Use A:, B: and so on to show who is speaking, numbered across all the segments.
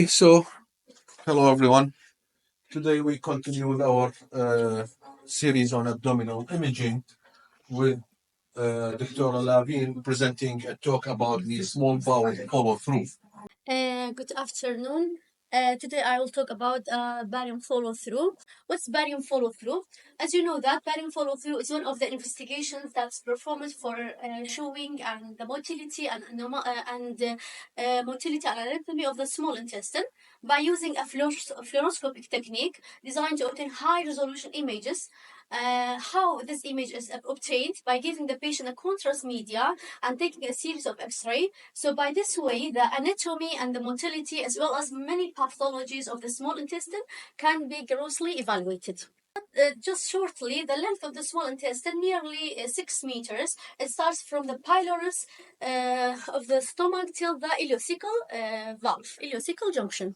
A: So, hello everyone. Today we continue with our series on abdominal imaging with Dr. Lavin presenting a talk about the small bowel follow through.
B: Good afternoon. Today I will talk about barium follow-through. What's barium follow-through? As you know, that barium follow-through is one of the investigations that's performed for showing and the motility and motility and anatomy of the small intestine by using a fluoroscopic technique designed to obtain high-resolution images. How this image is obtained by giving the patient a contrast media and taking a series of X-ray. So by this way, the anatomy and the motility, as well as many pathologies of the small intestine, can be grossly evaluated. Just shortly, the length of the small intestine nearly 6 meters. It starts from the pylorus of the stomach till the ileocecal junction.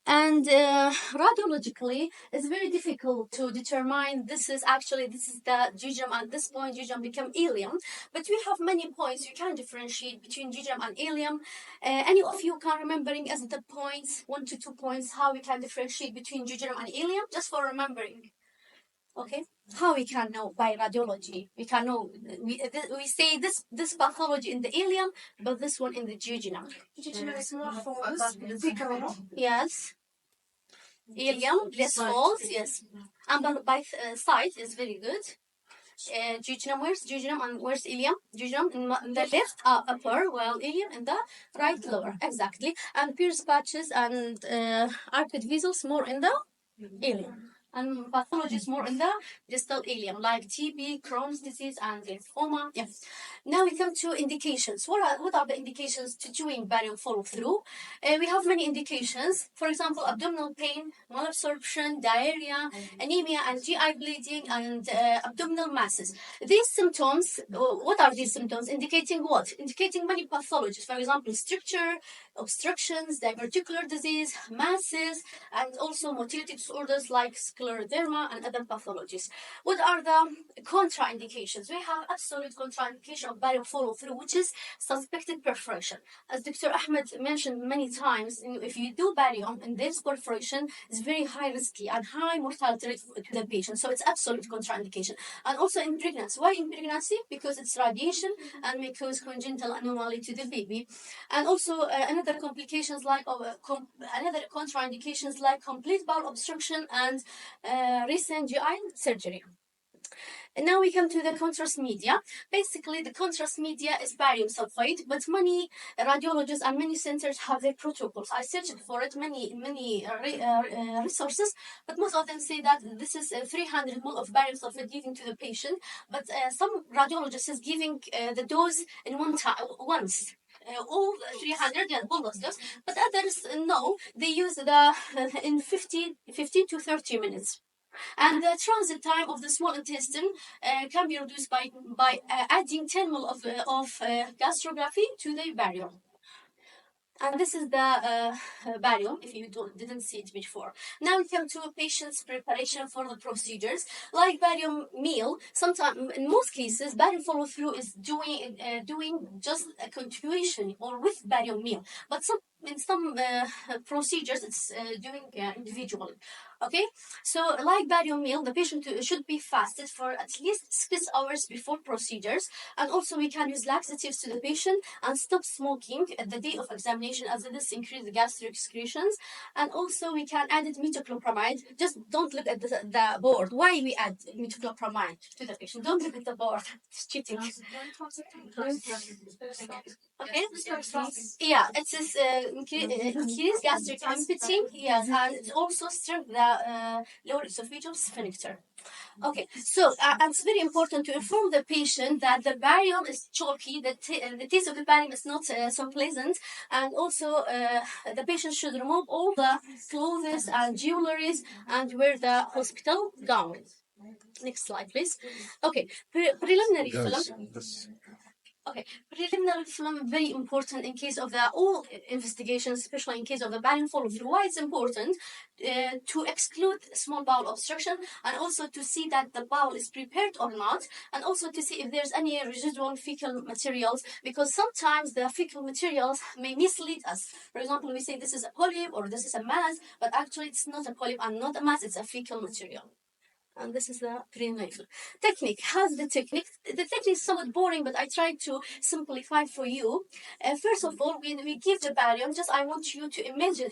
B: And radiologically, it's very difficult to determine this is the jejunum. At this point, jejunum become ileum, but we have many points you can differentiate between jejunum and ileum. Any of you can remembering as the points, 1 to 2 points, how we can differentiate between jejunum and ileum, just for remembering. Okay, how we can know by radiology? We can know we say this pathology in the ileum, but this one in the jejunum. Jejunum is more false. Yes. Ileum, less false, yes. And by side is very good. Jejunum, where's jejunum and where's ileum? Jejunum in the left upper, while ileum in the right lower. Exactly. And Pierce patches and arched vessels more in the ileum. And pathology is more in the distal ileum, like TB, Crohn's disease, and lymphoma. Yes. Now we come to indications. What are the indications to doing barium follow-through? We have many indications. For example, abdominal pain, malabsorption, diarrhea, anemia, and GI bleeding, and abdominal masses. These symptoms, what are these symptoms? Indicating what? Indicating many pathologies. For example, stricture, obstructions, diverticular disease, masses, and also motility disorders like scleroderma and other pathologies. What are the contraindications? We have absolute contraindication of barium follow-through, which is suspected perforation. As Dr. Ahmed mentioned many times, if you do barium and this perforation, is very high risky and high mortality rate to the patient. So it's absolute contraindication. And also in pregnancy. Why in pregnancy? Because it's radiation and may cause congenital anomaly to the baby. And also another complications like another contraindications like complete bowel obstruction and recent GI surgery. And now we come to the contrast media. Basically, the contrast media is barium sulfate, but many radiologists and many centers have their protocols. I searched for it many resources, but most of them say that this is 300 ml of barium sulfate given to the patient. But some radiologists is giving the dose in once. All 300 bolus dose, but others no, they use the in 15 to 30 minutes. And the transit time of the small intestine can be reduced by adding 10 ml of gastrography to the barium. And this is the barium, if you didn't see it before. Now we come to patient's preparation for the procedures. Like barium meal, sometimes, in most cases, barium follow-through is doing just a continuation or with barium meal. But in some procedures, it's doing individually. Okay, so like barium meal, the patient should be fasted for at least 6 hours before procedures, and also we can use laxatives to the patient and stop smoking at the day of examination, as this increases the gastric excretions. And also we can add metoclopramide. Just don't look at the board. Why we add metoclopramide to the patient? Don't look at the board. It's cheating. Okay. Yeah, it is increase gastric empathy. Yes, and it also strengthens the lower esophageal sphincter. Okay, so it's very important to inform the patient that the barium is chalky, the taste of the barium is not so pleasant, and also the patient should remove all the clothes and jewelries and wear the hospital gown. Next slide, please. Okay, preliminary film. Okay, preliminary film very important in case of the all investigations, especially in case of the barium follow-through. Why it's important to exclude small bowel obstruction, and also to see that the bowel is prepared or not, and also to see if there's any residual fecal materials, because sometimes the fecal materials may mislead us. For example, we say this is a polyp or this is a mass, but actually it's not a polyp and not a mass; it's a fecal material. And this is the prenatal technique. How's the technique? The technique is somewhat boring, but I tried to simplify for you. First of all, we give the barium. Just I want you to imagine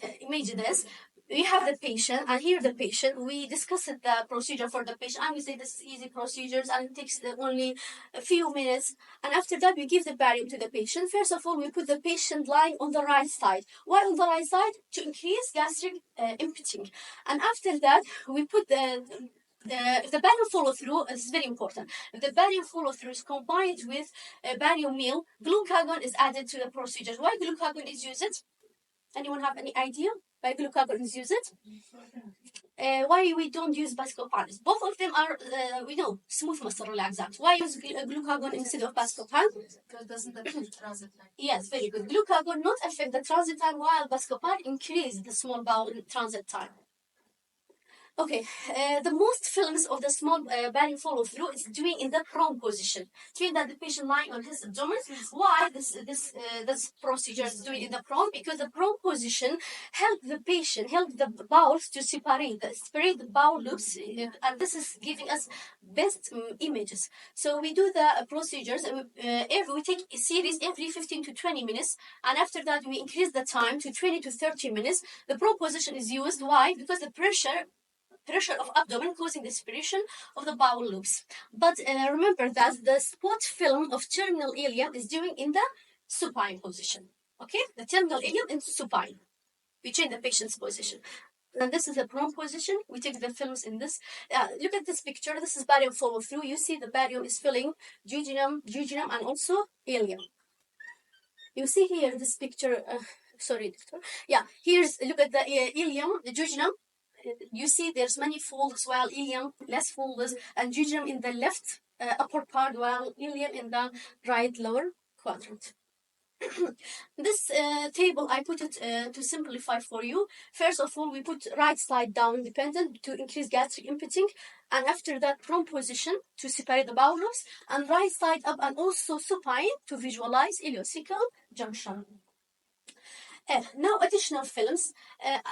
B: this. We have the patient, and here the patient. We discussed the procedure for the patient, and we say this is easy procedures, and it takes only a few minutes. And after that, we give the barium to the patient. First of all, we put the patient lying on the right side. Why on the right side? To increase gastric emptying. And after that, we put the barium follow through is very important. If the barium follow through is combined with barium meal, glucagon is added to the procedure. Why glucagon is used? Anyone have any idea why glucagon is used? Why we don't use buscopan? Both of them are, we know, smooth muscle relaxants. Why use glucagon instead of buscopan?
C: Because it doesn't affect transit time.
B: Yes, very good. Glucagon not affect the transit time, while buscopan increase the small bowel transit time. Okay, the most films of the small barium follow through is doing in the prone position, doing that the patient lying on his abdomen. Why this procedure is doing in the prone? Because the prone position help the patient, help the bowels to separate the bowel loops, and this is giving us best images. So we do the procedures, and we take a series every 15 to 20 minutes, and after that we increase the time to 20 to 30 minutes. The prone position is used. Why? Because the pressure of abdomen causing the separation of the bowel loops. But remember that the spot film of terminal ileum is doing in the supine position. Okay, the terminal ileum in supine. We change the patient's position. And this is the prone position. We take the films in this. Look at this picture. This is barium follow through. You see the barium is filling jejunum, and also ileum. You see here this picture. Sorry, doctor. Yeah, here's look at the ileum, the jejunum. You see there's many folds, while ileum less folds, and jejunum in the left upper part, while ileum in the right lower quadrant. This table I put it to simplify for you. First of all, we put right side down dependent to increase gastric emptying, and after that prone position to separate the bowel loops, and right side up and also supine to visualize ileocecal junction. Now additional films.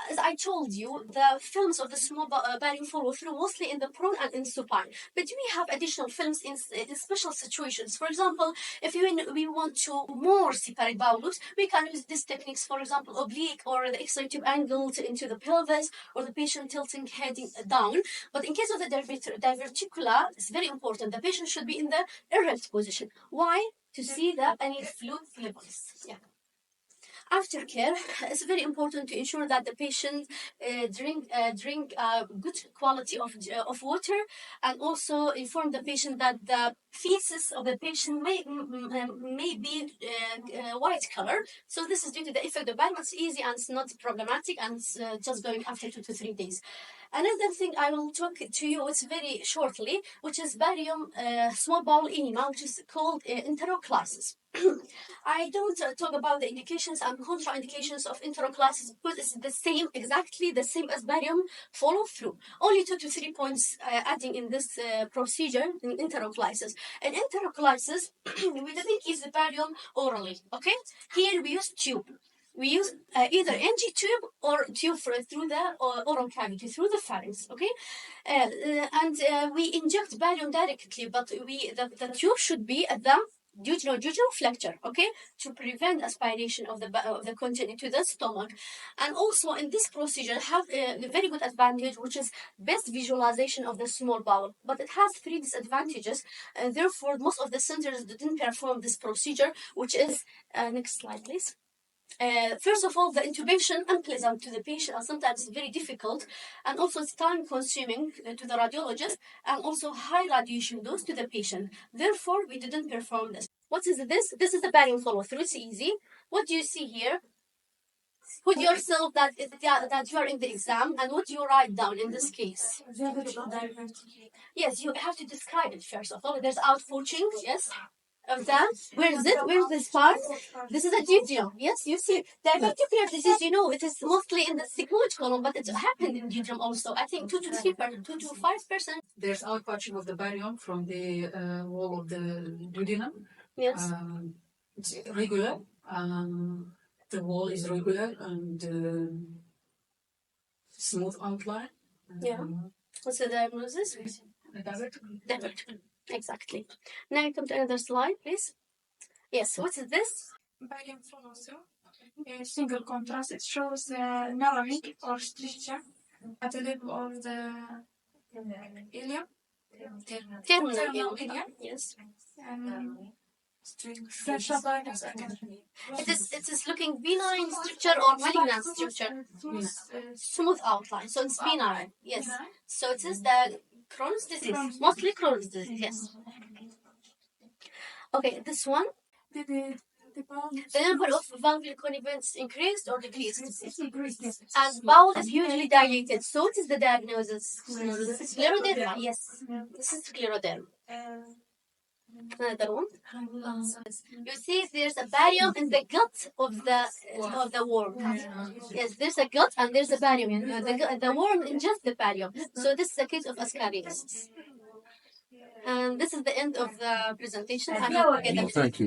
B: As I told you, the films of the small barium follow through mostly in the prone and in supine. But we have additional films in special situations. For example, if we want to more separate bowel loops, we can use these techniques. For example, oblique or the X-ray tube angle into the pelvis, or the patient tilting heading down. But in case of the diverticula, it's very important. The patient should be in the erect position. Why? To see that any fluid levels. Yeah. Aftercare is very important to ensure that the patient drink good quality of water, and also inform the patient that the feces of the patient may be white color. So this is due to the effect of barium. It's easy and it's not problematic, and it's just going after 2 to 3 days. Another thing I will talk to you, it's very shortly, which is barium small bowel enema, which is called enteroclasis. I don't talk about the indications and contraindications of enteroclasis, because it's the same, exactly the same as barium follow through. Only 2 to 3 points adding in this procedure in enteroclasis. In enteroclasis, we didn't give the barium orally. Okay, here we use tube. We use either NG tube or tube through the oral cavity, through the pharynx. Okay, and we inject barium directly, but the tube should be at the duodenal flexure, okay, to prevent aspiration of the content into the stomach. And also in this procedure have a very good advantage, which is best visualization of the small bowel, but it has 3 disadvantages, and therefore most of the centers didn't perform this procedure, which is next slide please. First of all, the intubation unpleasant to the patient, and sometimes very difficult, and also it's time consuming to the radiologist, and also high radiation dose to the patient. Therefore, we didn't perform this. What is this? This is the barium follow through. It's easy. What do you see here? Put yourself that you are in the exam, and what do you write down in this case? Yes, you have to describe it first of all. There's outpouching, yes. of that. Where is it? Where is this part? This is a duodenum. Yes, you see. Diverticular disease, you know, it is mostly in the sigmoid column, but it happened in duodenum also. I think 2 to 3%, 2 to 5%.
C: There's outpouching of the barium from the wall of the duodenum.
B: Yes.
C: It's regular. The wall is regular and smooth outline.
B: Yeah. What's the diagnosis? Diverticular. Exactly. Now you come to another slide, please. Yes, what is this?
D: Barium fluorescent, a single contrast. It shows narrowing or stricture at the level of the ilium.
B: Terminal
D: ilium.
B: Yes.
D: Central diagnosis.
B: It is looking benign structure or malignant structure. Smooth outline. So it's benign. Yes. So it is the Crohn's disease. Mostly Crohn's disease. Yes. Okay, this one. The number of valvular connivence increased or decreased? And bowel is hugely dilated. So what is the diagnosis? Scleroderma. Yes. This is scleroderma. Another one. You see, there's a barium in the gut of the worm. Yes, there's a gut and there's a barium. The worm ingests the barium. So this is a case of ascariasis. And this is the end of the presentation.
A: Thank you.